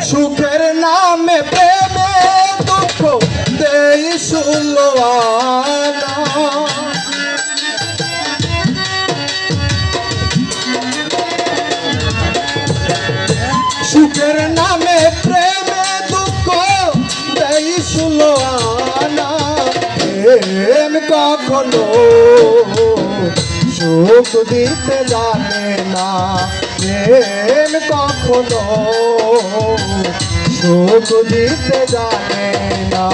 সুখের নামে প্রেমে দুঃখ দেই শুলো আনা। সুখের নামে প্রেমে দুঃখ দেই শুলো আনা। প্রেম কখনো সুখ দিতে জানে না, প্রেম কখনো সুখ দিতে জানে না।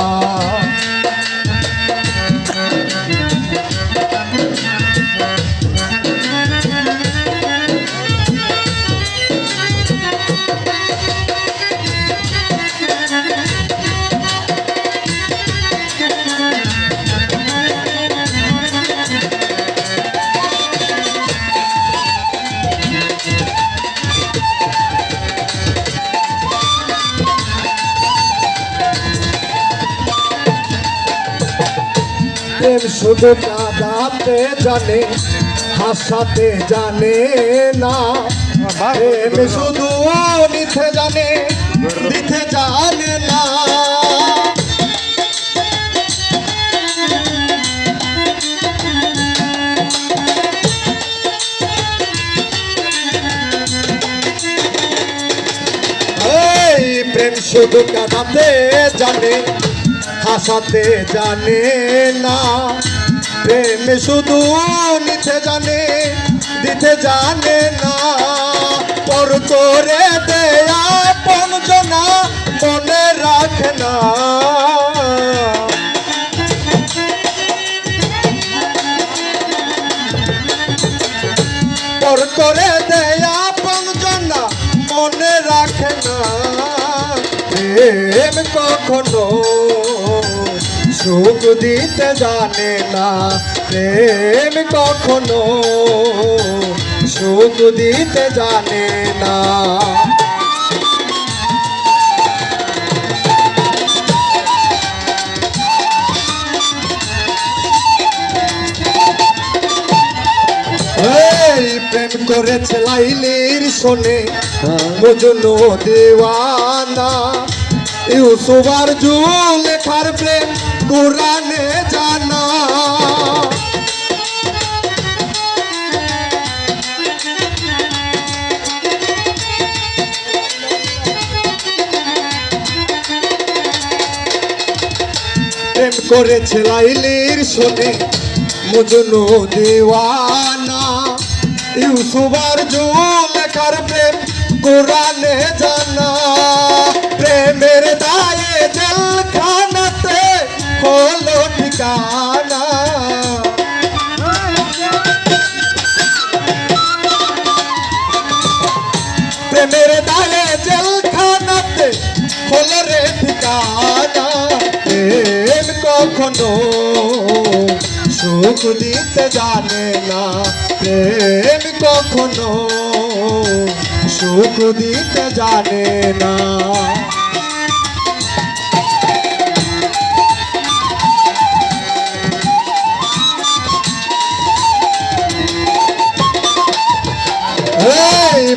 প্রেম শুধু কাঁদাতে জানে, হাসাতে জানে না। প্রেম শুধু নিতে জানে, দিতে জানে না। এই প্রেম শুধু কাঁদাতে জানে, হাসাতে জানে না। প্রেম শুধু নিতে জানে, দিতে জানে না। পর করে দেয়া পঞ্জনা মনে রাখে না। পর করে দেয়া পঞ্জনা মনে রাখে না। প্রেম কখনো সুখ দিতে জানে না, প্রেম কখনো সুখ দিতে জানে না। প্রেম করেছে লাইলির শোনে মজনু দেওয়ানা। ইউসুফ আর জুলেখার প্রেম কোরআনে জানা। প্রেম করেছে লাইলির শোনে মজনু দেওয়ানা। ইউসুফ আর জুলেখার প্রেম কোরআনে জানা। প্রেমের দায়ে জেলখানাতে হলো ঠিকানা। প্রেমের দায়ে জেলখানাতে হলো রে ঠিকানা। প্রেম কখনো সুখ দিতে জানে না, প্রেম কখনো সুখ দিতে জানে না।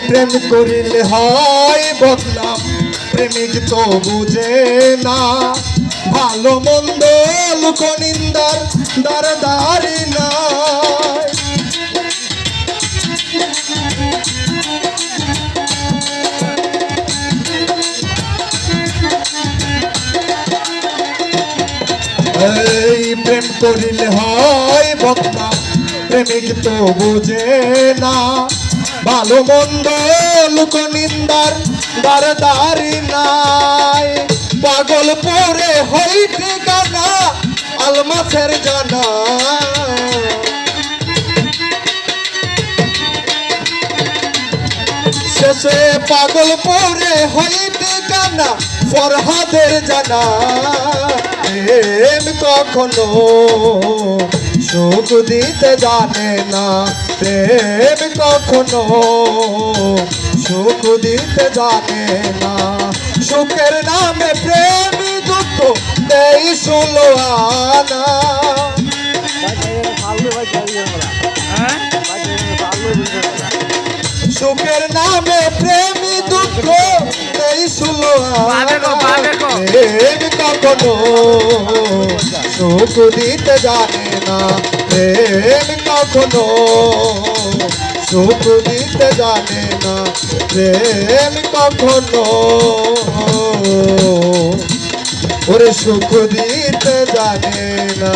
প্রেম করিলে হয় বদনাম, প্রেমিক তো বুঝে না। ভালো মন্দ লোক নিন্দার দারদারি নাই। এই প্রেম করিলে হয় বদনাম, প্রেমিক তো বুঝে না। ভালো মন্দ লোক নিন্দার দারদারি নাই। পাগল পরে হই ঠিকানা আলমাসের জানা। শেষে পাগল পরে হই ঠিকানা ফরহাদের জানা। প্রেম কখনো সুখ দিতে জানে না, প্রেম কখনো সুখ দিতে জানে না। সুখের নামে প্রেমী দুঃখ দেই শুলো আনা। সুখের নামে প্রেমী শুলো বাবে গো, বাবে গো। প্রেম কখনো সুখ দিতে জানে না, প্রেম কখনো সুখ দিতে জানে না, প্রেম কখনো ওরে সুখ দিতে জানে না।